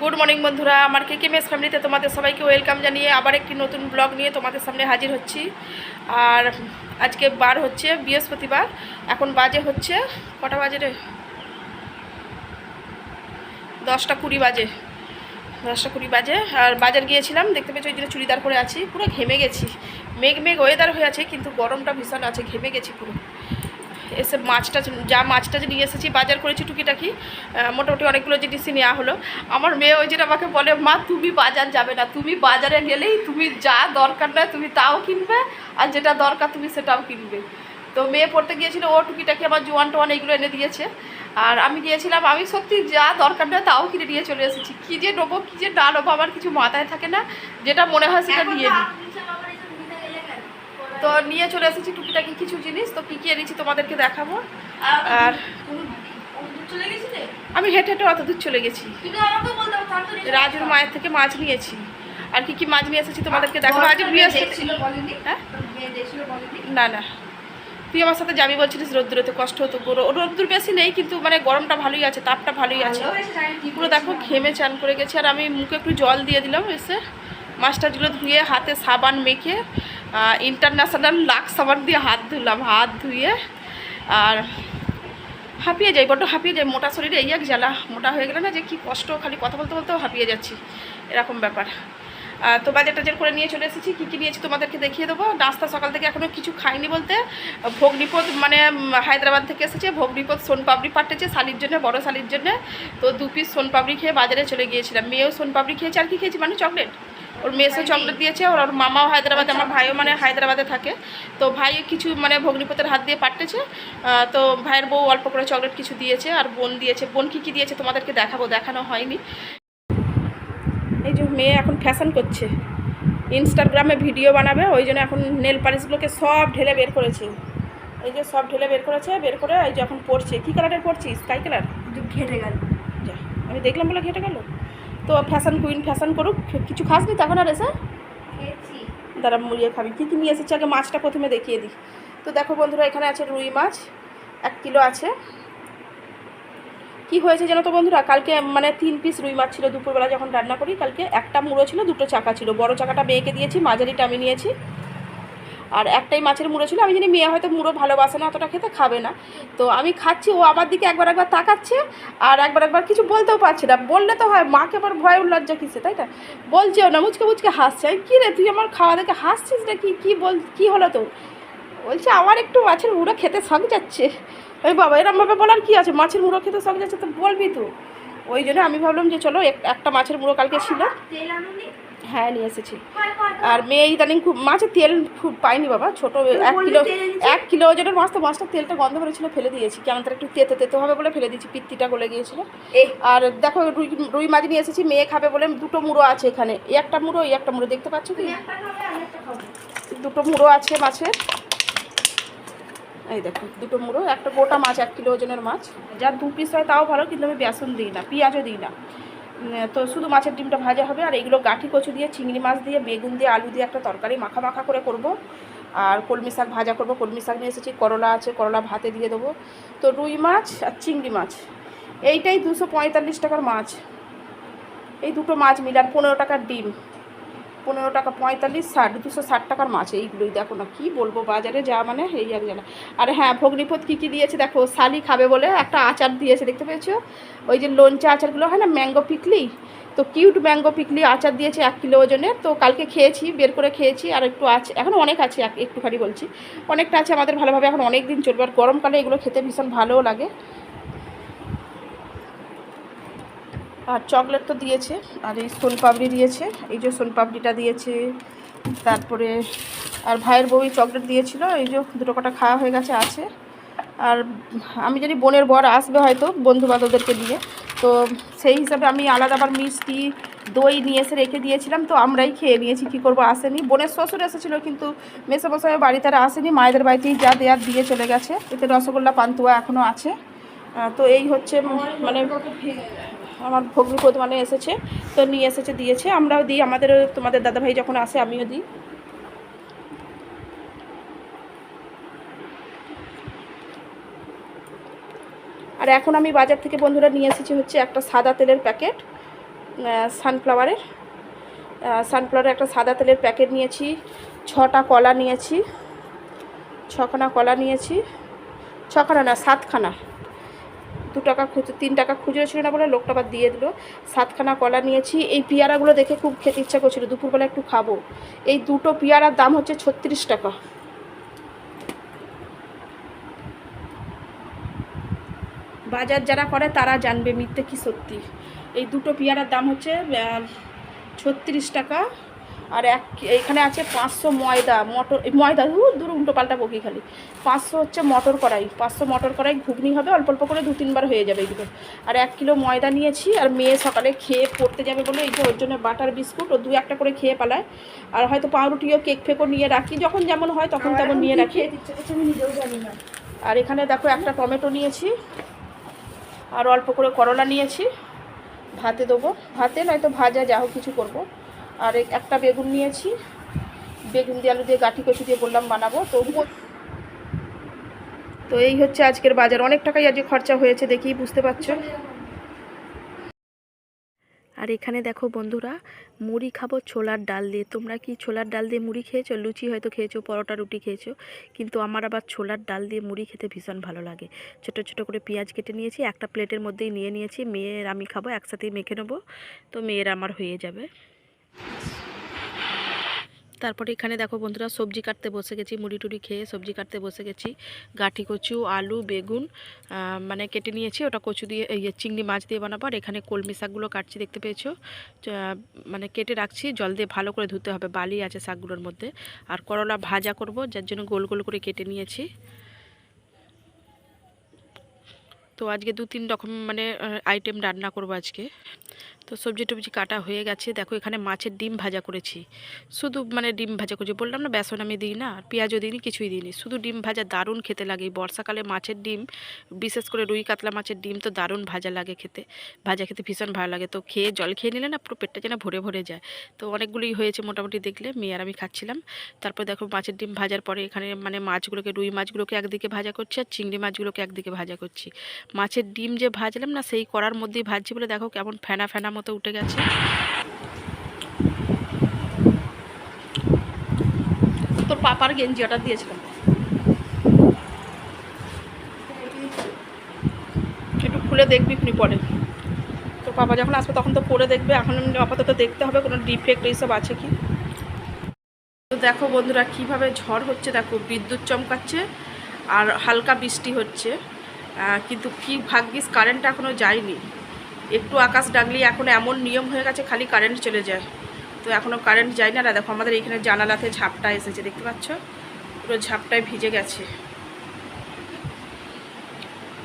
Good morning বন্ধুরা, আমার কেকেএমএস ফ্যামিলিতে তোমাদের সবাইকে ওয়েলকাম জানিয়ে আবার একটি নতুন ব্লগ নিয়ে তোমাদের সামনে হাজির হচ্ছি। আর আজকে বার হচ্ছে বৃহস্পতিবার। এখন বাজে হচ্ছে কটা বাজে রে, 10টা 20 বাজে। 10টা 20 বাজে। আর বাজার গিয়েছিলাম, দেখতে পেয়েছি ওই জন্য চুড়িদার পরে আছি, পুরো ঘেমে গেছি। মেঘ মেঘ ওয়েদার হয়ে আছে, কিন্তু গরমটা ভীষণ আছে, ঘেমে গেছি পুরো। এসে মাছটা যে নিয়ে এসেছি, বাজার করেছি টুকিটাকি, মোটামুটি অনেকগুলো জিনিসই নেওয়া হলো। আমার মেয়ে ওই যেটা আমাকে বলে, মা তুমি বাজার যাবে না, তুমি বাজারে গেলেই তুমি যা দরকার নয় তুমি তাও কিনবে, আর যেটা দরকার তুমি সেটাও কিনবে। তো মেয়ে পড়তে গিয়েছিল, ও টুকিটাকি আমার জোয়ান টোয়ান এইগুলো এনে দিয়েছে। আর আমি গিয়েছিলাম, আমি সত্যি যা দরকার নয় তাও কিনে নিয়ে চলে এসেছি। কী যে নেবো কী যে না নেবো আমার কিছু মাথায় থাকে না, যেটা মনে হয় সেটা নিয়ে নিই। তো নিয়ে চলে এসেছি টুকিটাকি কিছু জিনিস। তো কী কী এনেছি তোমাদেরকে দেখাবো। আর আমি হেঁটে হেঁটে অত দূর চলে গেছি, রাজুর মায়ের থেকে মাছ নিয়েছি। আর কি কি মাছ নিয়ে এসেছি তোমাদেরকে দেখাবো। আজ হ্যাঁ না না, তুই আমার সাথে যাবি বলছিলিস, রোদ্দুরেতে কষ্ট হতো। রোদ্দুর বেশি নেই, কিন্তু মানে গরমটা ভালোই আছে, তাপটা ভালোই আছে। পুরো দেখো ঘেমে চান করে গেছে। আর আমি মুখে একটু জল দিয়ে দিলাম এসে, মাছটাগুলো ধুয়ে হাতে সাবান মেখে, ইন্টারন্যাশনাল লাক্স সাবান দিয়ে হাত ধুয়ে। আর হাঁপিয়ে যাই, বড্ড হাঁপিয়ে যাই, মোটা শরীরে এই এক জ্বালা, মোটা হয়ে গেলে না যে কি কষ্ট, খালি কথা বলতে বলতেও হাঁপিয়ে যাচ্ছি, এরকম ব্যাপার। তো বাজার টাজার করে নিয়ে চলে এসেছি। কী কী নিয়েছি তোমাদেরকে দেখিয়ে দেবো। নাস্তা সকাল থেকে এখনও কিছু খাইনি বলতে, ভোগনিপদ মানে হায়দ্রাবাদ থেকে এসেছে, ভোগনিপদ সোনপাপড়ি পাঠিয়েছে শালির জন্য, বড়ো শালির জন্য। তো 2 পিস সোনপাপড়ি খেয়ে বাজারে চলে গিয়েছিলাম। মেয়েও সোনপাপড়ি খেয়েছে। আর কি খেয়েছি মানে চকলেট, ওর মেয়েসও চকলেট দিয়েছে, ওর মামাও হায়দ্রাবাদে, আমার ভাইও মানে হায়দ্রাবাদে থাকে। তো ভাই কিছু মানে ভগ্নিপতের হাত দিয়ে পাঠিয়েছে। তো ভাইয়ের বউ অল্প করে চকলেট কিছু দিয়েছে, আর বোন দিয়েছে। বোন কী কী দিয়েছে তোমাদেরকে দেখাবো, দেখানো হয়নি। এই যে মেয়ে এখন ফ্যাশন করছে, ইনস্টাগ্রামে ভিডিও বানাবে, ওই জন্য এখন নেল পালিশগুলোকে সব ঢেলে বের করেছে। এই যে সব ঢেলে বের করেছে, বের করে এই যে এখন পড়ছে। কী কালারের পড়ছিস? Sky colour. ঘেটে গেল, আমি দেখলাম বলে ঘেটে গেল। তো ফ্যাশন কুইন ফ্যাশন করুক। কিছু খাসনি তখন আর এসে? দাঁড়া, মুড়িয়ে খাবি। কী কী নিয়ে এসেছে আগে মাছটা প্রথমে দেখিয়ে দিই। তো দেখো বন্ধুরা, এখানে আছে রুই মাছ 1 কিলো আছে। কি হয়েছে জানো তো বন্ধুরা, কালকে মানে 3 পিস রুই মাছ ছিল দুপুরবেলা যখন রান্না করি। কালকে একটা মুড়ো ছিল, 2টো চাকা ছিল। বড় চাকাটা মেয়েকে দিয়েছি, মাঝারিটা আমি নিয়েছি। আর একটাই মাছের মুড়ো ছিল। আমি জানি মেয়ে হয়তো মুড়ো ভালোবাসে না, অতটা খেতে খাবে না। তো আমি খাচ্ছি, ও আমার দিকে একবার তাকাচ্ছে, আর একবার কিছু বলতেও পারছে না। বললে তো হয়, মাকে আবার ভয় লজ্জা কিসে, তাই না? বলছেও না, মুচকে হাসছে। আমি কী রে, তুই আমার খাওয়া দেখে হাসছিস না কি? কী হলো তো? বলছে আমার একটু মাছের মুড়ো খেতে শখ যাচ্ছে। ওই বাবা, এরমভাবে বলার কী আছে? মাছের মুড়ো খেতে শখ যাচ্ছে তো বলবি তো। ওই জন্য আমি ভাবলাম যে চলো, একটা মাছের মুড়ো কালকে ছিল। হ্যাঁ নিয়ে এসেছি। আর মেয়ে ইদানিং খুব মাছের তেল খুব পাইনি বাবা। ছোটো 1 কিলো ওজনের মাছ, তো মাছটা তেলটা গন্ধ করেছিল, ফেলে দিয়েছি। কেমন তার একটু তেতে হবে বলে ফেলে দিয়েছি, পিত্তিটা গলে গিয়েছিল। আর দেখো রুই মাছ নিয়ে এসেছি, মেয়ে খাবে বলে 2টো মুড়ো আছে এখানে। এই একটা মুড়ো দেখতে পাচ্ছ কি? 2টো মুড়ো আছে মাছের। এই দেখো 2টো মুড়ো, একটা গোটা মাছ, 1 কিলো ওজনের মাছ। যা 2 পিস হয় তাও ভালো, কিন্তু আমি বেসন দিই না, পেঁয়াজও দিই না। তো শুধু মাছের ডিমটা ভাজা হবে। আর এইগুলো গাঠি কচু দিয়ে, চিংড়ি মাছ দিয়ে, বেগুন দিয়ে, আলু দিয়ে একটা তরকারি মাখা করে করব। আর কলমি শাক ভাজা করব। কলমি শাক নিয়ে এসেছি, করলা আছে, করলা ভাতে দিয়ে দেবো। তো রুই মাছ আর চিংড়ি মাছ, এইটাই 245 টাকার মাছ। এই 2টো মাছ মিলে, আর 15 টাকার ডিম। 15 টাকা, 45, 60, 260 টাকার মাছ। এইগুলোই দেখো না, কি বলবো, বাজারে যা মানে এই এক জানা। আর হ্যাঁ, ভগ্নিপদ কী কী দিয়েছে দেখো। শালি খাবে বলে একটা আচার দিয়েছে, দেখতে পেয়েছো? ওই যে লঞ্চা আচারগুলো হয় না, ম্যাঙ্গো পিকলি। তো কিউট ম্যাঙ্গো পিকলি আচার দিয়েছে 1 কিলো ওজনের। তো কালকে খেয়েছি, বের করে খেয়েছি। আর একটু আছে, এখন অনেক আছে, একটুখানি বলছি, অনেকটা আছে আমাদের ভালোভাবে, এখন অনেক দিন চলবে। আর গরমকালে এগুলো খেতে ভীষণ ভালোও লাগে। আর চকলেট তো দিয়েছে, আর এই সোনপাপড়ি দিয়েছে, এই যে সোনপাপড়িটা দিয়েছে। তারপরে আর ভাইয়ের বউই চকলেট দিয়েছিল, এই যে 2টো কটা খাওয়া হয়ে গেছে, আছে। আর আমি জানি বোনের বর আসবে হয়তো বন্ধুবান্ধবদেরকে দিয়ে, তো সেই হিসাবে আমি আলাদা আবার মিষ্টি দই নিয়ে এসে রেখে দিয়েছিলাম। তো আমরাই খেয়ে নিয়েছি, কী করবো, আসেনি। বোনের শ্বশুর এসেছিলো, কিন্তু মেসোমশাই বাড়িতে আর আসেনি, মায়েদের বাড়িতেই যা দেয়ার দিয়ে চলে গেছে। এতে রসগোল্লা পান্তুয়া এখনও আছে। তো এই হচ্ছে মানে আমার ভগ্নিপদ মানে এসেছে, তো নিয়ে এসেছে, দিয়েছে। আমরাও দিই, আমাদেরও, তোমাদের দাদাভাই যখন আসে আমিও দিই। আর এখন আমি বাজার থেকে বন্ধুরা নিয়ে এসেছি হচ্ছে একটা সাদা তেলের প্যাকেট। সানফ্লাওয়ারের একটা সাদা তেলের প্যাকেট নিয়েছি, 6টা কলা নিয়েছি, 6খানা কলা নিয়েছি, 6খানা না 7খানা, 2 টাকা 3 টাকা খুচরো ছিল না বলে লোকটা আবার দিয়ে দিল। 7খানা কলা নিয়েছি। এই পেয়ারাগুলো দেখে খুব খেতে ইচ্ছা করছিল, দুপুরবেলা একটু খাবো। এই দুটো পেয়ারার দাম হচ্ছে 36 টাকা। বাজার যারা করে তারা জানবে মিথ্যে কি সত্যি। এই দুটো পেয়ারার দাম হচ্ছে 36 টাকা। আর এইখানে আছে 500 ময়দা দূর উল্টো পাল্টা বকি খালি। 500 হচ্ছে মটর কড়াই, 500 মটর কড়াই ঘুগনি হবে, অল্প অল্প করে 2-3 বার হয়ে যাবে এগুলো। আর 1 কিলো ময়দা নিয়েছি। আর মেয়ে সকালে খেয়ে পড়তে যাবে বলে এই যে ওর জন্য বাটার বিস্কুট ও 2-1টা করে খেয়ে পালায়। আর হয়তো পাউরুটিও কেক ফেকও নিয়ে রাখি, যখন যেমন হয় তখন তেমন নিয়ে রাখি। আমি নিজেও জানি না। আর এখানে দেখো একটা টমেটো নিয়েছি, আর অল্প করে করলা নিয়েছি, ভাতে দেবো, ভাতে নয়তো ভাজা যা হোক কিছু করবো। আর একটা বেগুন নিয়েছি, বেগুন দিয়ে আলু দিয়ে গাঁঠি কচু দিয়ে বললাম বানাবো। তো এই হচ্ছে আজকের বাজার। অনেক টাকাই আজকে খরচা হয়েছে, দেখেই বুঝতে পারছো। আর এখানে দেখো বন্ধুরা, মুড়ি খাবো ছোলার ডাল দিয়ে। তোমরা কি ছোলার ডাল দিয়ে মুড়ি খেয়েছো? লুচি হয়তো খেয়েছো, পরোটা রুটি খেয়েছো, কিন্তু আমার আবার ছোলার ডাল দিয়ে মুড়ি খেতে ভীষণ ভালো লাগে। ছোট ছোট করে পেঁয়াজ কেটে নিয়েছি, একটা প্লেটের মধ্যেই নিয়ে নিয়েছি। মেয়ের আমি খাবো, একসাথেই মেখে নেবো, তো মেয়ের আমার হয়ে যাবে। তারপরে এখানে দেখো বন্ধুরা, সবজি কাটতে বসে গেছি। মুড়ি টুড়ি খেয়ে সবজি কাটতে বসে গেছি। গাঁঠি কচু, আলু, বেগুন মানে কেটে নিয়েছি, ওটা কচু দিয়ে চিংড়ি মাছ দিয়ে বানাবো। আর এখানে কলমি শাকগুলো কাটছি, দেখতে পেয়েছো, মানে কেটে রাখছি, জল দিয়ে ভালো করে ধুতে হবে, বালি আছে শাকগুলোর মধ্যে। আর করলা ভাজা করব, যার জন্য গোল গোল করে কেটে নিয়েছি। তো আজকে 2-3 রকম মানে আইটেম রান্না করব আজকে। তো সবজি টবজি কাটা হয়ে গেছে। দেখো এখানে মাছের ডিম ভাজা করেছি, শুধু মানে ডিম ভাজা করেছি, বললাম না বেসন আমি দিই না, আর পেঁয়াজও দিইনি, কিছুই দিইনি, শুধু ডিম ভাজা। দারুণ খেতে লাগে এই বর্ষাকালে মাছের ডিম, বিশেষ করে রুই কাতলা মাছের ডিম তো দারুণ ভাজা লাগে খেতে, ভাজা খেতে ভীষণ ভালো লাগে। তো খেয়ে জল খেয়ে নিলে না পুরো পেটটা যেন ভরে ভরে যায়। তো অনেকগুলোই হয়েছে মোটামুটি, দেখলে মেয়ে আর আমি খাচ্ছিলাম। তারপর দেখো মাছের ডিম ভাজার পরে এখানে মানে মাছগুলোকে, রুই মাছগুলোকে একদিকে ভাজা করছি, আর চিংড়ি মাছগুলোকে একদিকে ভাজা করছি। মাছের ডিম যে ভাজলাম না, সেই কড়ার মধ্যেই ভাজছি বলে দেখো কেমন ফেনা ফেনা মতো উঠে গেছে। তোর পাপার গেঞ্জি অর্ডার দিয়েছিলাম, একটু খুলে দেখবি খুনি পরে। তো পাপা যখন আসবে তখন তো পরে দেখবে, এখন আপাতত দেখতে হবে কোনো ডিফেক্ট এইসব আছে কি। তো দেখো বন্ধুরা কীভাবে ঝড় হচ্ছে, দেখো বিদ্যুৎ চমকাচ্ছে আর হালকা বৃষ্টি হচ্ছে, কিন্তু কি ভাগ্যিস কারেন্ট এখনও যায়নি। একটু আকাশ ডাকলেই এখন এমন নিয়ম হয়ে গেছে, খালি কারেন্ট চলে যায়। তো এখনও কারেন্ট যায় না। দেখো আমাদের এখানে জানালাতে ঝাপটা এসেছে, দেখতে পাচ্ছ, পুরো ঝাপটায় ভিজে গেছে।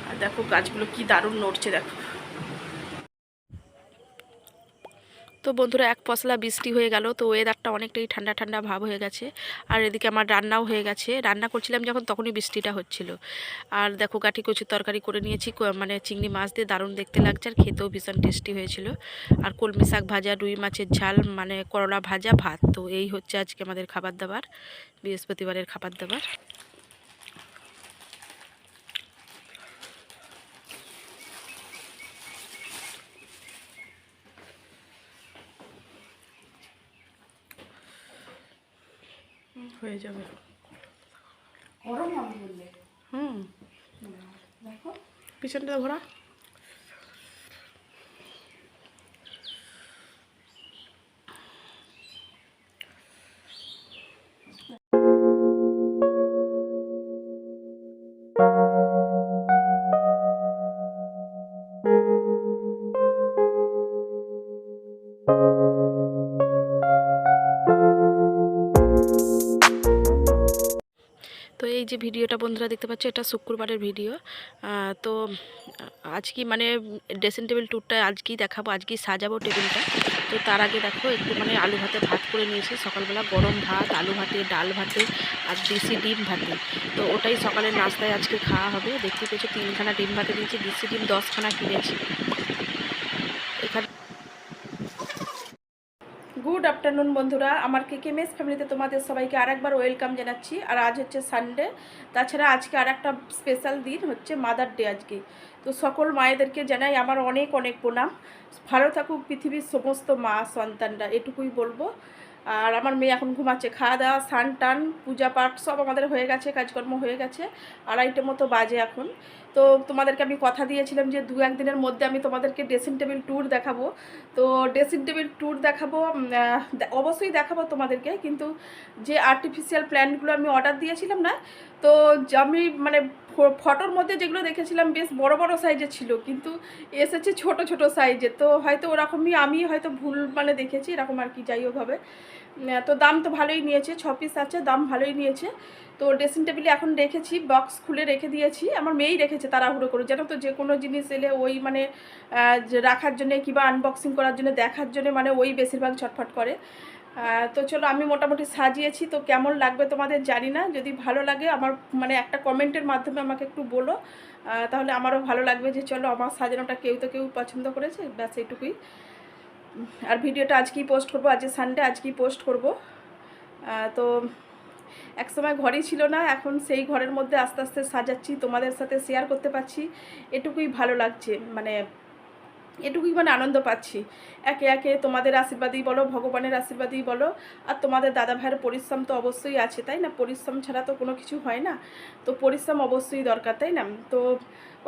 আর দেখো গাছগুলো কি দারুণ নড়ছে দেখো। তো বন্ধুরা এক পশলা বৃষ্টি হয়ে গেল, তো ওয়েদারটা অনেকটাই ঠান্ডা ঠান্ডা ভাব হয়ে গেছে। আর এদিকে আমার রান্নাও হয়ে গেছে, রান্না করছিলাম যখন তখনই বৃষ্টিটা হচ্ছিল। আর দেখো গাঁঠি কচুর তরকারি করে নিয়েছি, মানে চিংড়ি মাছ দিয়ে, দারুণ দেখতে লাগছে আর খেতেও ভীষণ টেস্টি হয়েছিল। আর কলমি শাক ভাজা, রুই মাছের ঝাল, মানে করলা ভাজা, ভাত। তো এই হচ্ছে আজকে আমাদের খাবার দাবার, বৃহস্পতিবারের খাবার দাবার। হয়ে যাবে, গরম হবে বললে। দেখো পিছনটা ঘোরা। তো এই যে ভিডিওটা বন্ধুরা দেখতে পাচ্ছ, এটা শুক্রবারের ভিডিও। তো আজকে মানে ড্রেসিং টেবিল ট্যুরটা আজকেই দেখাবো, আজকেই সাজাবো টেবিলটা। তো তার আগে দেখো একটু মানে আলু ভাতে ভাত করে নিয়েছি সকালবেলা, গরম ভাত, আলু ভাতে, ডাল ভাতে আর দেশি ডিম ভাতে। তো ওটাই সকালের নাস্তায় আজকে খাওয়া হবে। দেখতে পেয়েছো 3খানা ডিম ভাতে দিয়েছি, দেশি ডিম 10খানা কিনেছি। এখানে গুড আফটারনুন বন্ধুরা, আমার কেকেএমএস ফ্যামিলিতে তোমাদের সবাইকে আরেকবার ওয়েলকাম জানাচ্ছি। আর আজ হচ্ছে সানডে, তাছাড়া আজকে আর একটা স্পেশাল দিন হচ্ছে মাদার ডে আজকে। তো সকল মায়েদেরকে জানাই আমার অনেক অনেক প্রণাম। ভালো থাকুক পৃথিবীর সমস্ত মা সন্তানরা, এটুকুই বলবো। আর আমার মেয়ে এখন ঘুমাচ্ছে। খাওয়া দাওয়া স্নান টান পূজা পাঠ সব আমাদের হয়ে গেছে, কাজকর্ম হয়ে গেছে। 2:30 মতো বাজে এখন। তো তোমাদেরকে আমি কথা দিয়েছিলাম যে 2-1 দিনের মধ্যে আমি তোমাদেরকে ড্রেসিং টেবিল ট্যুর দেখাবো। তো ড্রেসিং টেবিল ট্যুর দেখাবো, অবশ্যই দেখাবো তোমাদেরকে। কিন্তু যে আর্টিফিশিয়াল প্ল্যান্টগুলো আমি অর্ডার দিয়েছিলাম না, তো আমি মানে ফটোর মধ্যে যেগুলো দেখেছিলাম বেশ বড় বড় সাইজের ছিল, কিন্তু এসেছে ছোট ছোট সাইজের। তো হয়তো ওরকমই আমি হয়তো ভুল মানে দেখেছি, এরকম আর কি। যাই হোক হবে। তো দাম তো ভালোই নিয়েছে, 6 পিস আছে, দাম ভালোই নিয়েছে। তো ড্রেসিং টেবিলে এখন রেখেছি, বক্স খুলে রেখে দিয়েছি। আমার মেয়েই রেখেছে তাড়াহুড়ো করে, জানো তো যে কোনো জিনিস এলে ওই মানে যে রাখার জন্য কিংবা আনবক্সিং করার জন্য দেখার জন্য মানে ওই বেশিরভাগ ছটফট করে। তো চলো আমি মোটামুটি সাজিয়েছি, তো কেমন লাগবে তোমাদের জানি না। যদি ভালো লাগে আমার মানে একটা কমেন্টের মাধ্যমে আমাকে একটু বলো, তাহলে আমারও ভালো লাগবে যে চলো আমার সাজানোটা কেউ তো কেউ পছন্দ করেছে, ব্যাস এইটুকুই। আর ভিডিওটা আজকেই পোস্ট করবো, আজকে সানডে, আজকেই পোস্ট করব। তো এক সময় ঘরই ছিল না, এখন সেই ঘরের মধ্যে আস্তে আস্তে সাজাচ্ছি, তোমাদের সাথে শেয়ার করতে পারছি, এটুকুই ভালো লাগছে। মানে এটুকুই মানে আনন্দ পাচ্ছি। একে একে তোমাদের আশীর্বাদই বলো, ভগবানের আশীর্বাদই বলো, আর তোমাদের দাদা ভাইয়ের পরিশ্রম তো অবশ্যই আছে, তাই না? পরিশ্রম ছাড়া তো কোনো কিছু হয় না, তো পরিশ্রম অবশ্যই দরকার, তাই না? তো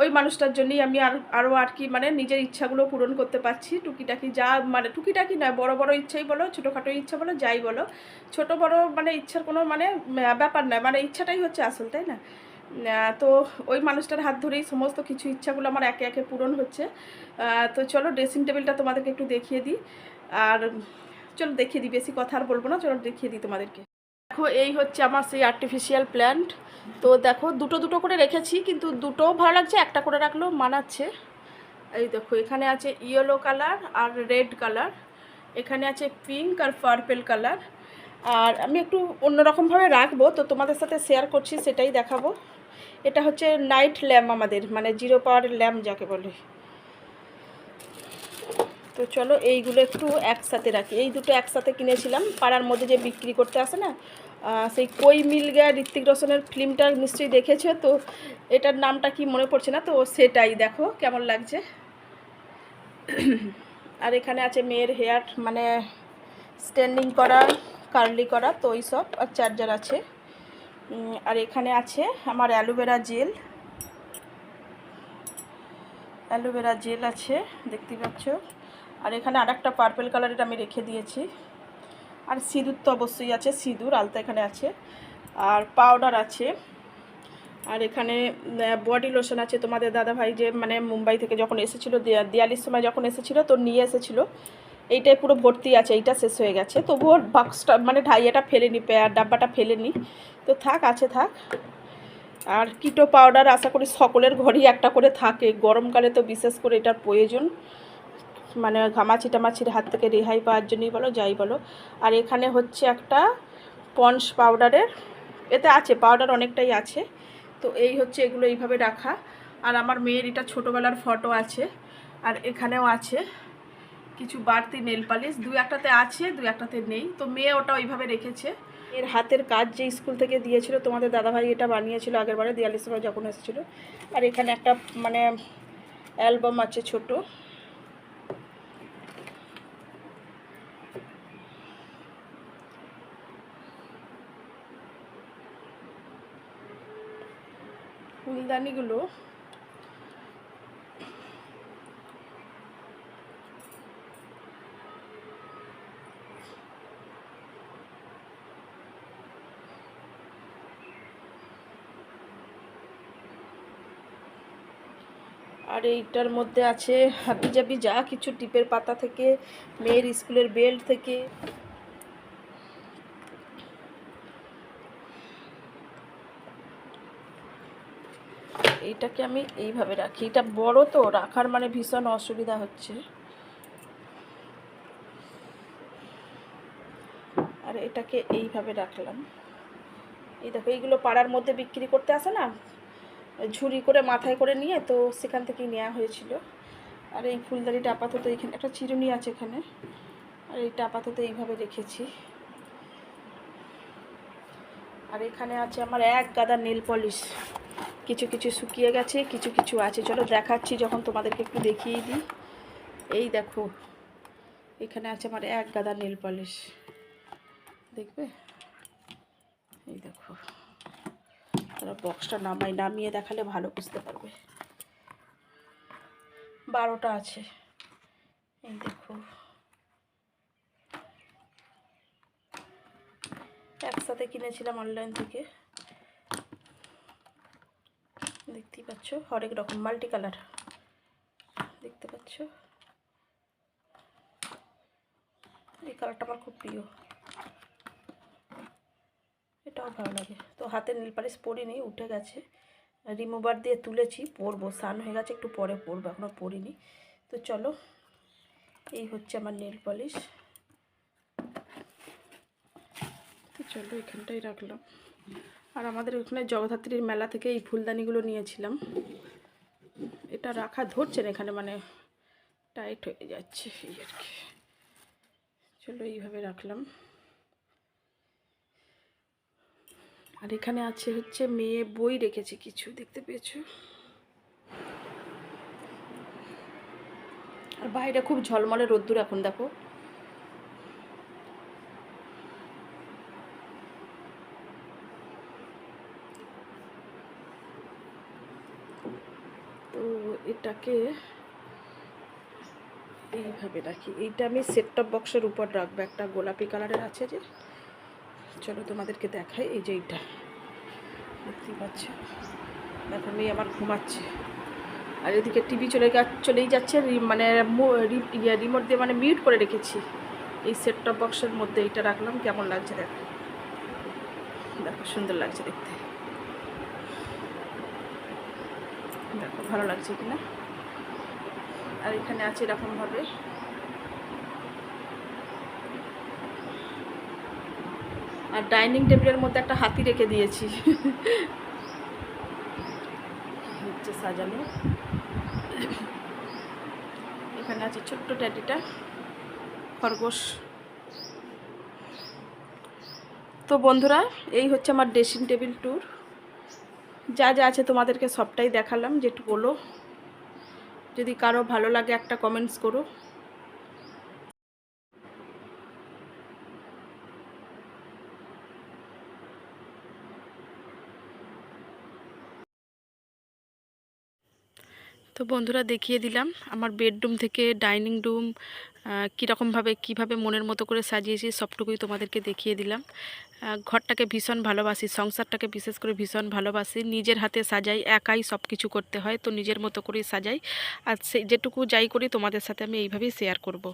ওই মানুষটার জন্যই আমি আরও আর কি মানে নিজের ইচ্ছাগুলো পূরণ করতে পারছি। টুকিটাকি যা মানে টুকিটাকি নয়, বড় বড় ইচ্ছাই বলো, ছোটোখাটো ইচ্ছা বলো, যাই বলো, ছোট বড় মানে ইচ্ছার কোনো মানে ব্যাপার নয়, মানে ইচ্ছাটাই হচ্ছে আসল, তাই না? তো ওই মানুষটার হাত ধরেই সমস্ত কিছু ইচ্ছাগুলো আমার একে একে পূরণ হচ্ছে। তো চলো ড্রেসিং টেবিলটা তোমাদেরকে একটু দেখিয়ে দিই। আর চলো দেখিয়ে দিই, বেশি কথা আর বলবো না, চলো দেখিয়ে দিই তোমাদেরকে। দেখো এই হচ্ছে আমার সেই আর্টিফিশিয়াল প্ল্যান্ট। তো দেখো দুটো দুটো করে রেখেছি, কিন্তু দুটোও ভালো লাগছে, একটা করে রাখলেও মানাচ্ছে। এই দেখো এখানে আছে ইয়েলো কালার আর রেড কালার, এখানে আছে পিঙ্ক আর পার্পেল কালার। আর আমি একটু অন্যরকমভাবে রাখবো, তো তোমাদের সাথে শেয়ার করছি, সেটাই দেখাবো। এটা হচ্ছে নাইট ল্যাম্প, আমাদের মানে 0 পাওয়ারের ল্যাম্প যাকে বলে। তো চলো এইগুলো একটু একসাথে রাখি। এই দুটো একসাথে কিনেছিলাম, পাড়ার মধ্যে যে বিক্রি করতে আসে না, সেই কই মিল গয়া, ঋত্বিক রোশনের ফিল্মটা নিশ্চয়ই দেখেছো। তো এটার নামটা কি মনে পড়ছে না, তো সেটাই দেখো কেমন লাগছে। আর এখানে আছে মেয়ের হেয়ার মানে স্ট্যান্ডিং করা, কার্লি করা, তো ওই সব। আর চার্জার আছে। আর এখানে আছে আমার অ্যালোভেরা জেল, অ্যালোভেরা জেল আছে, দেখতে পাচ্ছ। আর এখানে আরেকটা পার্পল কালারের আমি রেখে দিয়েছি। আর সিঁদুর তো অবশ্যই আছে, সিঁদুর আলতা এখানে আছে। আর পাউডার আছে। আর এখানে বডি লোশন আছে, তোমাদের দাদাভাই যে মানে মুম্বাই থেকে যখন এসেছিলো, দিওয়ালির সময় যখন এসেছিলো তো নিয়ে এসেছিলো। এইটাই পুরো ভর্তি আছে, এইটা শেষ হয়ে গেছে, তবুও বাক্সটা মানে ঢাইয়াটা ফেলেনি, ডাব্বাটা ফেলেনি, তো থাক আছে থাক। আর কিটো পাউডার আশা করি সকলের ঘরেই একটা করে থাকে, গরমকালে তো বিশেষ করে এটার প্রয়োজন, মানে ঘামাচি টামাচির হাত থেকে রেহাই পাওয়ার জন্যই বলো, যাই বলো। আর এখানে হচ্ছে একটা পন্ডস পাউডারের, এতে আছে পাউডার অনেকটাই আছে। তো এই হচ্ছে এগুলো এইভাবে রাখা। আর আমার মেয়ের এটা ছোটোবেলার ফটো আছে। আর এখানেও আছে কিছু বাড়তি নেল পালিশ, 2-1টাতে আছে, 2-1টাতে নেই। তো মেয়ে ওটা ওইভাবে রেখেছে। এর হাতের কাজ যে স্কুল থেকে দিয়েছিল তোমাদের দাদাভাই, এটা বানিয়েছিল আগেরবারে দিওয়ালির সময় যখন এসেছিলো। আর এখানে একটা মানে অ্যালবাম আছে ছোট। ফুলদানিগুলো আর এইটার মধ্যে আছে হাবিজাবি যা কিছু, টিপের পাতা থেকে মেয়ের স্কুলের বেল্ট থেকে। এইটাকে আমি এইভাবে রাখি, এটা বড় তো রাখার মানে ভীষণ অসুবিধা হচ্ছে। আর এটাকে এইভাবে রাখলাম। এই দেখো এইগুলো পাড়ার মধ্যে বিক্রি করতে আসে না, ঝুড়ি করে মাথায় করে নিয়ে, তো সেখান থেকেই নেওয়া হয়েছিল। আর এই ফুলদানিটা আপাতত এখানে একটা চিরুনি আছে এখানে, আর এইটা আপাতত এইভাবে রেখেছি। আর এখানে আছে আমার এক গাদা নেল পলিশ, কিছু কিছু শুকিয়ে গেছে, কিছু কিছু আছে। চলো দেখাচ্ছি যখন তোমাদেরকে একটু দেখিয়ে দিই। এই দেখো, এখানে আছে আমার এক গাদা নেল পলিশ, দেখবে? এই দেখো, তারা বক্সটা নামিয়ে দেখালে ভালো বুঝতে পারবে। 12টা আছে, এই দেখো, একসাথে কিনেছিলাম অনলাইন থেকে, দেখতেই পাচ্ছ, হরেক রকম মাল্টি কালার, দেখতে পাচ্ছ? এই কালারটা আমার খুব প্রিয়, এটাও ভালো লাগে। তো হাতে নেল পালিশ পরিনি, উঠে গেছে, রিমুভার দিয়ে তুলেছি, পরবো, স্নান হয়ে গেছে, একটু পরে পরবো, এখনও পরিনি। তো চলো, এই হচ্ছে আমার নেল পলিশ। তো চলো এখানটাই রাখলাম। আর আমাদের ওখানে জগদ্ধাত্রীর মেলা থেকে এই ফুলদানিগুলো নিয়েছিলাম। এটা রাখা ধরছে না এখানে, মানে টাইট হয়ে যাচ্ছে এই আর কি। চলো এইভাবে রাখলাম। আর এখানে আছে হচ্ছে মেয়ে বই রেখেছি কিছু, দেখতে পেয়েছো? আর বাইরে খুব ঝলমলে রোদ্দুর এখন, দেখো। তো এটাকে এইভাবে রাখি। এইটা আমি সেট টপ বক্সের উপর রাখবো, একটা গোলাপি কালারের আছে যে, চলো তোমাদেরকে দেখাই। এই যে এইটা দেখতেই পাচ্ছ, দেখো মেয়ে আমার ঘুমাচ্ছে, আর এদিকে টিভি চলেই যাচ্ছে, মানে রিমোট দিয়ে মানে মিউট করে রেখেছি। এই সেট টপ বক্সের মধ্যে এইটা রাখলাম, কেমন লাগছে দেখো, দেখো সুন্দর লাগছে দেখতে, দেখো ভালো লাগছে কিনা। আর এখানে আছে এরকমভাবে, আর ডাইনিং টেবিলের মধ্যে একটা হাতি রেখে দিয়েছি হচ্ছে সাজানো। এখানে আছে ছোট্ট ট্যাডিটা, খরগোশ। তো বন্ধুরা, এই হচ্ছে আমার ড্রেসিং টেবিল ট্যুর। যা যা আছে তোমাদেরকে সবটাই দেখালাম, যেটু বলো। যদি কারো ভালো লাগে একটা কমেন্টস করো। তো বন্ধুরা, দেখিয়ে দিলাম আমার বেডরুম থেকে ডাইনিং রুম কীভাবে মনের মতো করে সাজিয়েছি, সবটুকুই তোমাদেরকে দেখিয়ে দিলাম। ঘরটাকে ভীষণ ভালোবাসি, সংসারটাকে বিশেষ করে ভীষণ ভালোবাসি। নিজের হাতে সাজাই, একাই সব কিছু করতে হয়, তো নিজের মতো করেই সাজাই। আর যেটুকু যাই করি তোমাদের সাথে আমি এইভাবেই শেয়ার করব।